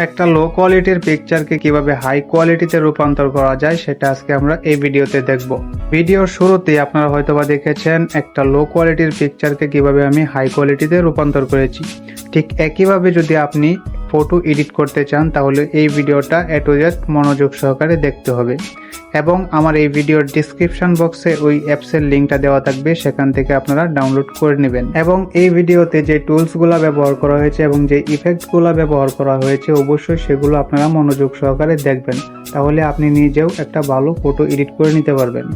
একটা লো কোয়ালিটির পিকচারকে কিভাবে হাই কোয়ালিটিতে রূপান্তর করা যায় সেটা আজকে আমরা এই ভিডিওতে দেখব। ভিডিওর শুরুতেই আপনারা হয়তোবা দেখেছেন একটা লো কোয়ালিটির পিকচারকে কিভাবে আমি হাই কোয়ালিটিতে রূপান্তর করেছি। ঠিক একইভাবে যদি আপনি ফটো এডিট করতে চান তাহলে এই ভিডিওটা এ টু জেড মনোযোগ সহকারে দেখতে হবে এবং আমার এই ভিডিওর ডিসক্রিপশন বক্সে ওই অ্যাপসের লিঙ্কটা দেওয়া থাকবে, সেখান থেকে আপনারা ডাউনলোড করে নেবেন। এবং এই ভিডিওতে যে টুলসগুলো ব্যবহার করা হয়েছে এবং যে ইফেক্টগুলো ব্যবহার করা হয়েছে অবশ্যই সেগুলো আপনারা মনোযোগ সহকারে দেখবেন, তাহলে আপনি নিজেও একটা ভালো ফটো এডিট করে নিতে পারবেন।